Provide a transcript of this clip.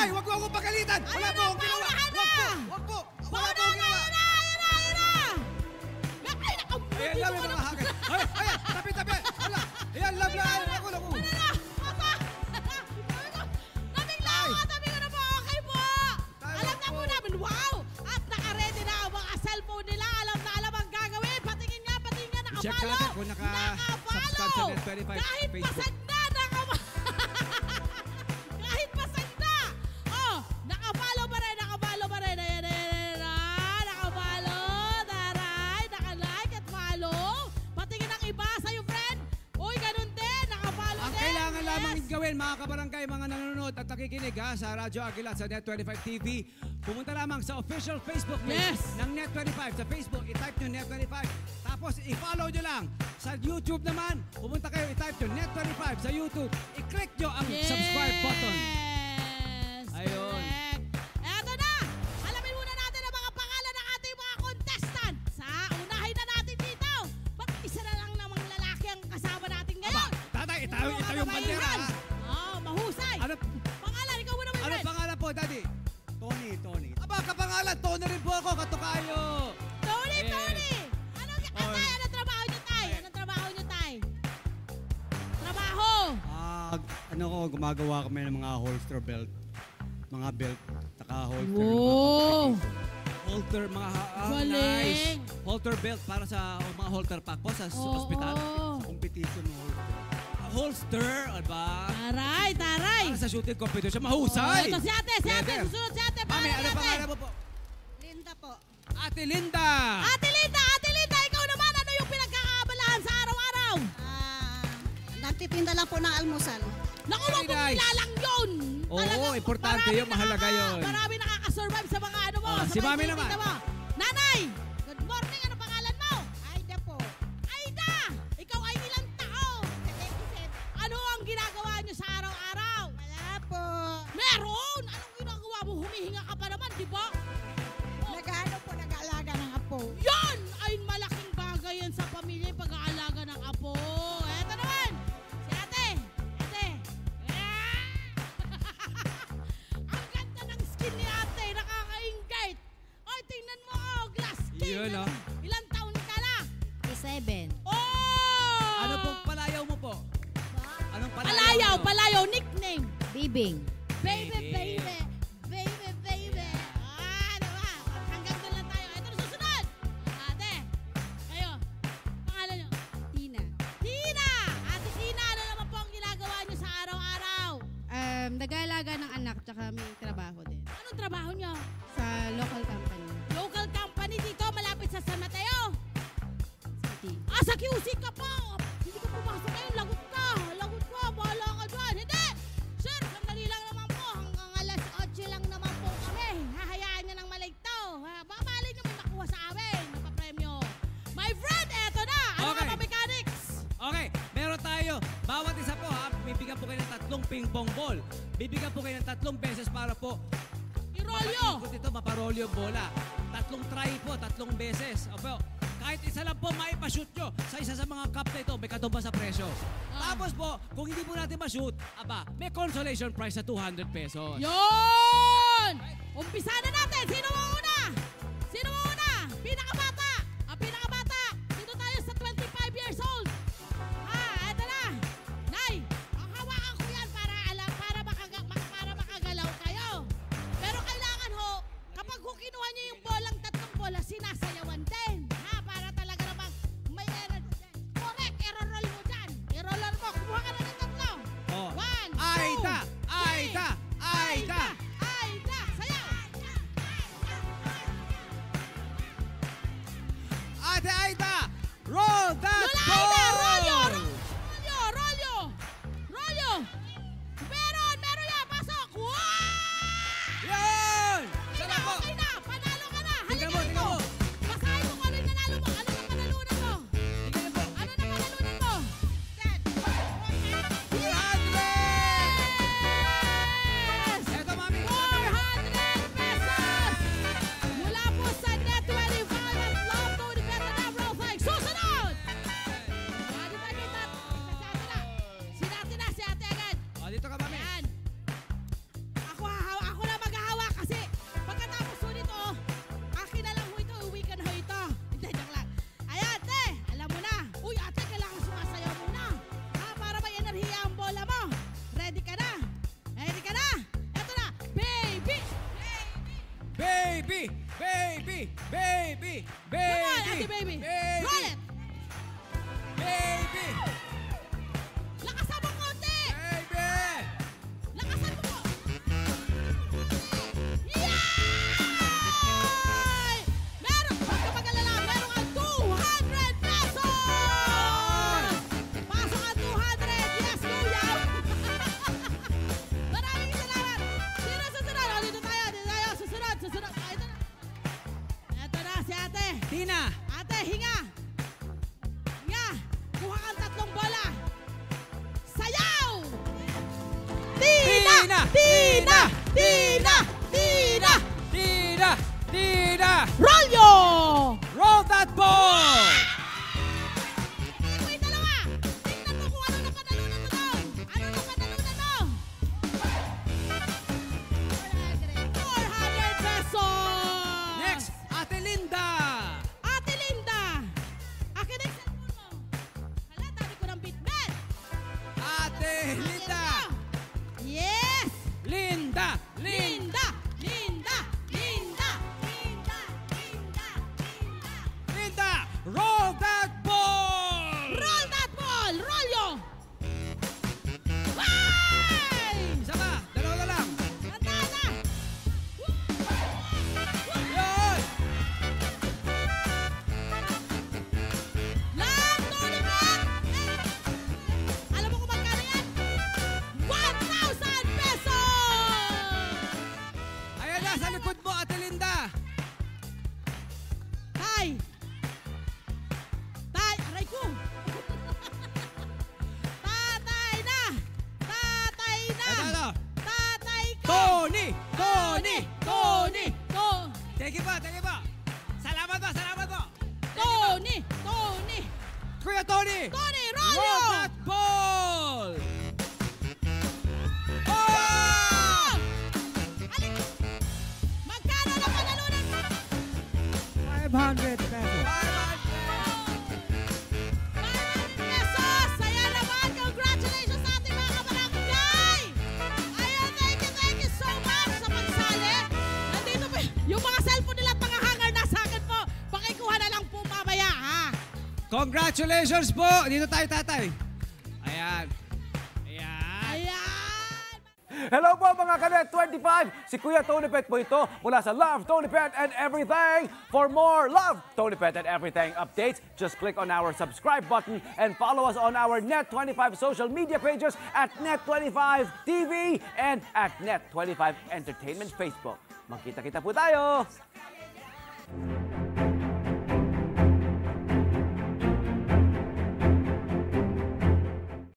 Nay, wag mo akong pagalitan! Wala po akong ginawa! Wag po! Wala po akong ginawa! Ayan lang yung mga hagay! Ayan! Tabi! Wala! Ayan lang! Ako! Nabigla ako! Tabi ko na po! Okay po! Alam na po namin! Wow! At naka-ready na ang mga cellphone nila. Alam ang gagawin. Patingin nga! Check natin kung naka-subscribe sa Net25 Kahit Facebook. pasag na! Kahit pasag na! Oh! Nakapalo pa rin! Ayan! Nakapalo! Taray! Naka-like at follow! Patingin ang iba sa'yo, friend! Uy, ganun din! Nakapalo din! Ang kailangan lamang gawin, mga kabarangay, mga nanonood at nakikinig sa Radyo Aguila sa Net25 TV, pumunta lamang sa official Facebook page ng Net25 sa Facebook. I-type nyo Net25. Tapos i-follow nyo lang. Sa YouTube naman, pumunta kayo, i-type nyo Net25 sa YouTube. I-click nyo ang subscribe button. Ayun. Eto na! Alamin muna natin ang mga pangalan ng ating mga contestant. Unahin na natin dito. Bakit isa na lang namang lalaki ang kasama natin ngayon? Tatay, ito yung bandera. Mahusay. Pangalan, ikaw muna, my friend. Ano pangalan po, Daddy? Tony. Aba, kapangalan, Tony rin po ako, katukayo. Tony! Anong trabaho nyo, tay? Trabaho! Gumagawa kami ng mga holster belt. Mga belt, taka-holster. Wow! Halter, nice. Halter belt para sa mga halter pack po sa ospital. Sa competition ng holster. Holster, ba? Taray! Para sa shooting competition, mahusay! Ito si ate! Susunod si ate! Mami, ano pangalan mo po? Linda po. Ate Linda! Ate Linda! Ikaw naman, ano yung pinagkakaabalahan sa araw-araw? Nagtitinda lang po ng almusal. Naku, wag mong nilalang yun! Oo, importante yun, mahalaga yun. Marami nakakasurvive sa mga ano mo. Si Mami naman. Nanay! Good morning! Ano pangalan mo? Aida po. Aida! Ikaw ay ilang taon? Ano ang ginagawa niyo sa araw-araw? Wala po. Meron! Anong ginagawa mo? Humihinga ka pa naman, di ba? Nag-aalaga ng apo. Yan! Ay malaking bagay yan sa pamilya, yung pag-aalaga ng apo. Eto naman! Si ate! Ang ganda ng skin ni ate, nakaka-ingate. Ay, tingnan mo, glass skin. Yun, oh. Ilang taon ka na? 7. Oh! Ano pong palayaw mo po? Anong palayaw? Palayaw, nickname. Bibing. Baby. Diba? Hanggang doon lang tayo. Ito na susunod. Ate, kayo. Pangalan nyo? Tina. Ate Tina, ano naman po ang ginagawa nyo sa araw-araw? Nag-aalaga ng anak tsaka may trabaho din. Anong trabaho nyo? Sa local company. Local company dito, malapit sa San Mateo. City. Sa QC ka pa. Hindi ka pumasok ngayon. Lagot ka. Bahala ka dyan. Hindi. Sir, sandali lang naman po. Hanggang alas 8 lang naman po kami. Hahayaan nyo ng maligto. Baka mali nyo may makuha sa amin. Napapremyo. My friend, eto na. Ano Okay. ka pa, mechanics? Okay, meron tayo. Bawat isa po bibigyan po kayo ng 3 ping-pong ball. Bibigyan po kayo ng 3 beses para po Irolyo. mapaikot ito, maparolyo yung bola. 3 try po, 3 beses. Opo, kahit isa lang po maipashoot nyo sa isa sa mga cup na ito, may katumbas sa presyo. Tapos po, kung hindi po natin ma-shoot, may consolation prize sa 200 pesos. Yun! Umpisa na natin. Sino mo una? Pinakabata. Pinakabata. Dito tayo sa 25 years old. Eto na. Nay, ang hawakan ko yan para makagalaw kayo. Pero kailangan kapag kinuha niyo yung bolang 3 bola, sinasayawan din. Para talaga namang may energy. Correct, i-roll mo dyan. I-roll mo. Kumuha ka na ng 3. Oh. 1, 2, Aida! 3. Sayaw! Baby! Baby! Baby! Baby! Come on, Ate Baby. Roll it. Baby! Lakasan mo konti. Baby! Lakasan mo po. Yay! Meron, huwag ka mag-alala, meron kang 200 pesos! Pasok ang 200. Yes, kuya! Maraming salamat. Sino susunod? O, dito tayo. Susunod. O, ito na. Ito na si ate. Tina! Ate, hinga! Hinga! Kuha kang 3 bola! Sayaw! Tina! Tina! Tina! Tina! Tina! Tina! Rolyo! Roll that ball! Tingnan mo yung dalawa! Tingnan mo kung ano napanalunan mo daw! Ano napanalunan mo? 400 pesos! Next, Ate Linda! Ate Linda! Akin na yung cellphone mo! Hala, dami ko ng bitbit! Ate Linda! Yes! Linda! Linda! Linda! Linda! Linda! Linda! Linda! Linda! Roll that ball! Roll that ball! Rolyo! Ay! Isa pa, dalawa na lang. Tanda na! Yun! Land tournament! Alam mo kung magkano yan? 1,000 pesos! Ayan na, sa likod mo, Ate Linda. Tay! Tay! Aray ko! Tatay na! Tatay na! Ito. Tatay ko! Tony! Tony! Tony! Thank you po, thank you po. Salamat po, salamat po. Tony! Tony! Kuya Tony! Tony! Roll Rolyo! that ball! Oh! Oh! Alin? Magkano na panalunan mo? 500 pesos. 500 pesos! Saya naman! Congratulations sa ating mga kabarangay! Ayun, thank you so much sa pagsali. Nandito po, yung mga cellphone nila at mga hanger nasa akin po. Pakikuha na lang po mamaya, ha? Congratulations po! Dito tayo, tatay. Ayan. Ayan. Ayan! Hello po mga Kanet 25! Si Kuya Tony Pet po ito mula sa Love, Tony Pet and Everything. For more Love, Tony Pet and Everything updates, just click on our subscribe button and follow us on our Net25 social media pages at Net25 TV and at Net25 Entertainment Facebook. Magkita-kita po tayo!